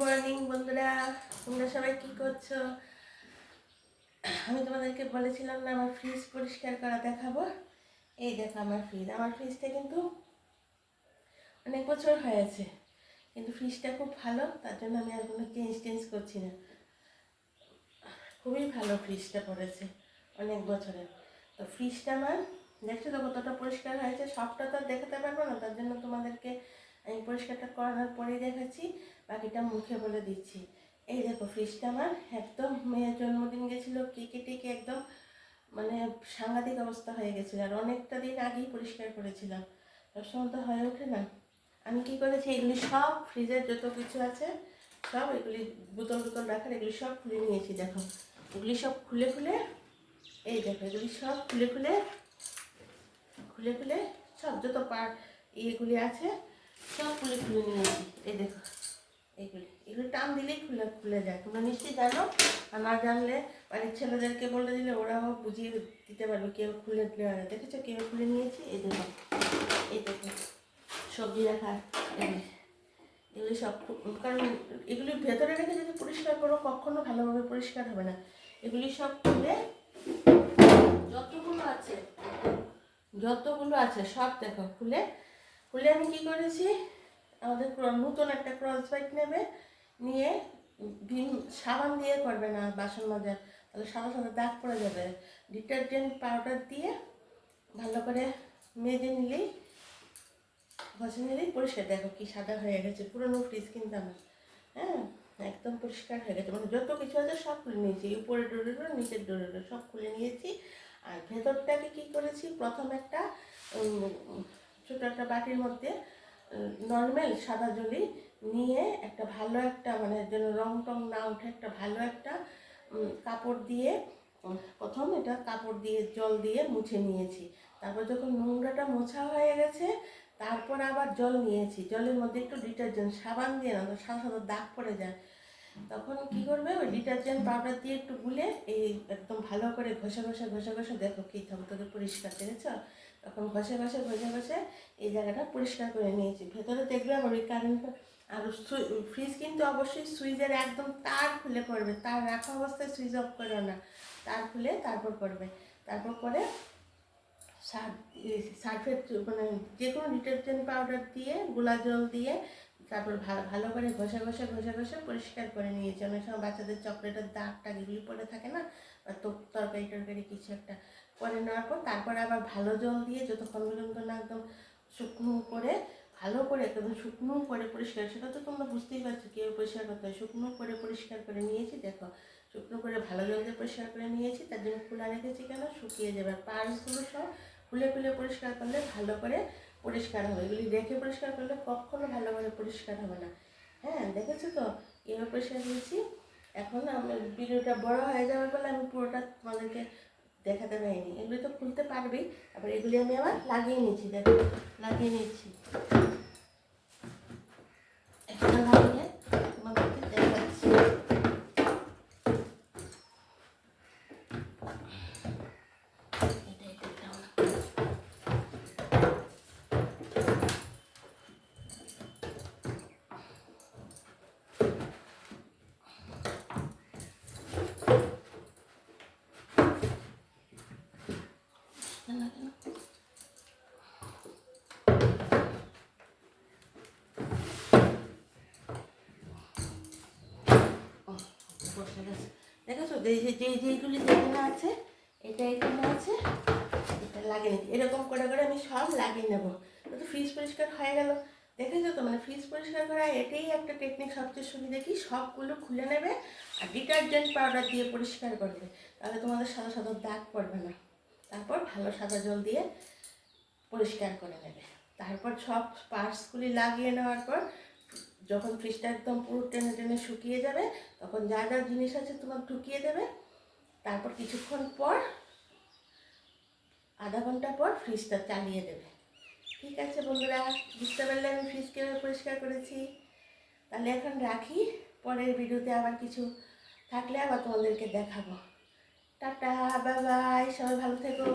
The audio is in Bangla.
মর্নিং বন্ধুরা, তোমরা সবাই কি করছো? আমি তোমাদেরকে বলেছিলাম না আমার ফ্রিজ পরিষ্কার করা দেখাবো। এই দেখো আমার ফ্রিজটা কিন্তু অনেক বছর হয়েছে, কিন্তু ফ্রিজটা খুব ভালো, তার জন্য আমি আর কোনো চেঞ্জ করছি না। খুবই ভালো ফ্রিজটা পড়েছে অনেক বছরের। তো ফ্রিজটা আমার দেখছো তো কতটা পরিষ্কার হয়েছে। সবটা তো দেখাতে পারবো না, তার জন্য তোমাদেরকে আমি পরিষ্কারটা করানোর পরেই দেখাচ্ছি, বাকিটা মুখে বলে দিচ্ছি। এই দেখো ফ্রিজটা আমার একদম, মেয়ের জন্মদিন গেছিলো, কেকে টেকে একদম মানে সাংঘাতিক অবস্থা হয়ে গেছিলো। আর অনেকটা দিন আগেই পরিষ্কার করেছিলাম, সবসময় তো হয়ে ওঠে না। আমি কি করেছি, এগুলি সব ফ্রিজের যত কিছু আছে সব এগুলি বোতল রাখার এগুলি সব খুলে নিয়েছি। দেখো এগুলি সব খুলে এই দেখো এগুলি সব খুলে সব যত ইয়েগুলি আছে সব খুলে নিয়েছি। এই দেখো এগুলি টান দিলেই খুলে যায়। তোমরা নিশ্চয়ই জানো, আর না জানলে বাড়ির ছেলেদেরকে বলে দিলে ওরাও বুঝিয়ে দিতে পারবে কেউ খুলে নেওয়া যায়। দেখেছো কেউ খুলে নিয়েছি। এই দেখো সবজি রাখার এগুলি সব, কারণ এগুলি ভেতরে রেখে যদি পরিষ্কার করো কখনো ভালোভাবে পরিষ্কার হবে না। এগুলি সব খুলে যতগুলো আছে সব দেখো খুলে আমি কি করেছি, আমাদের নতুন একটা ক্রস বাইট নিয়ে সাবান দিয়ে করবে না বাসন মাজা, তাহলে সাদা সাদা দাগ পড়ে যাবে। ডিটারজেন্ট পাউডার দিয়ে ভালো করে মেজে নিলেই ঘষে নিলেই পরিষ্কার। দেখো কি সাদা হয়ে গেছে, পুরোনো ফ্রিজ কিন্তু আমার, হ্যাঁ একদম পরিষ্কার হয়ে গেছে। মানে যত কিছু আছে সব খুলে নিয়েছি, উপরের ডোরেরও নিচের ডোরেরও সব খুলে নিয়েছি। আর ভেতরটাকে কি করেছি, প্রথম একটা ছোটো একটা বাটির মধ্যে নর্মাল সাদা জলি নিয়ে একটা ভালো একটা, মানে যেন রং টং না উঠে, একটা ভালো একটা কাপড় দিয়ে প্রথম এটা কাপড় দিয়ে জল দিয়ে মুছে নিয়েছি। তারপর যখন নোংরাটা মোছা হয়ে গেছে তারপর আবার জল নিয়েছি, জলের মধ্যে একটু ডিটারজেন্ট, সাবান দিয়ে না সাদা সাদা দাগ পড়ে যায়। তখন কি করবে, ওই ডিটারজেন্ট পাউডার দিয়ে একটু গুলে এই একদম ভালো করে ঘষে দেখো কী ধমধমে পরিষ্কার, দেখেছ? তখন ঘষে এই জায়গাটা পরিষ্কার করে নিয়েছি। ভেতরে দেখবে আমার ওই কারেন্ট, আর ফ্রিজ কিন্তু অবশ্যই সুইচের একদম তার খুলে করবে, তার রাখা অবস্থায় সুইচ অফ করো না, তার খুলে তারপর করবে। তারপর করে সার্ফের মানে যে কোনো ডিটারজেন্ট পাউডার দিয়ে গোলা জল দিয়ে তারপর ভালো করে ঘষে পরিষ্কার করে নিয়েছি। অনেক সময় বাচ্চাদের চকলেটের দাগ টাগ এগুলি পড়ে থাকে না, বা তরকারি কিছু একটা করে নেওয়ার পর তারপর আবার ভালো জল দিয়ে যতক্ষণ পর্যন্ত না একদম শুকনো করে, ভালো করে একদম শুকনো করে পরিষ্কার, সেটা তো তোমরা বুঝতেই পারছো কীভাবে পরিষ্কার করতে হয়। শুকনো করে পরিষ্কার করে নিয়েছি। দেখো শুকনো করে ভালো জল দিয়ে পরিষ্কার করে নিয়েছি, তার জন্য খোলা রেখেছি কেন, শুকিয়ে যাবে। আর পার্টসগুলো সব খুলে পরিষ্কার করলে ভালো করে পরিষ্কার হবে। এগুলি রেখে পরিষ্কার করলে কখনো ভালো করে পরিষ্কার হবে না। হ্যাঁ দেখেছো তো এভাবে পরিষ্কার করেছি। এখন আমি ভিডিওটা বড় হয়ে যাওয়ার ফলে আমি পুরোটা তোমাদেরকে দেখাতে পারিনি। এগুলি তো খুলতে পারবেই, তারপর এগুলি আমি আবার লাগিয়ে নিচ্ছি। দেখো লাগিয়ে নিচ্ছি, এখন লাগিয়ে তোমাদেরকে দেখাচ্ছি। দেখেছো যেইগুলি যেখানে আছে, এটা এখানে আছে, এটা লাগিয়ে নিচ্ছি। এরকম করে আমি সব লাগিয়ে নেবো। তো ফ্রিজ পরিষ্কার হয়ে গেল। দেখেছো তো, মানে ফ্রিজ পরিষ্কার করা এটাই একটা টেকনিক। সবচেয়ে সুবিধা কি, সবগুলো খুলে নেবে আর ডিটারজেন্ট পাউডার দিয়ে পরিষ্কার করবে, তাহলে তোমাদের সাদা সাদা দাগ পড়বে না। তারপর ভালো সাদা জল দিয়ে পরিষ্কার করে নেবে। তারপর সব পার্টসগুলি লাগিয়ে নেওয়ার পর যখন ফ্রিজটা একদম পুরো টেনে শুকিয়ে যাবে, তখন যা যা জিনিস আছে তোমার ঢুকিয়ে দেবে। তারপর কিছুক্ষণ পর, আধা ঘন্টা পর ফ্রিজটা চালিয়ে দেবে। ঠিক আছে বন্ধুরা, বুঝতে পারলে আমি ফ্রিজ কীভাবে পরিষ্কার করেছি। তাহলে এখন রাখি, পরের ভিডিওতে আবার কিছু থাকলে আবার তোমাদেরকে দেখাবো। টাটা, বাই বাই, সবাই ভালো থেকো।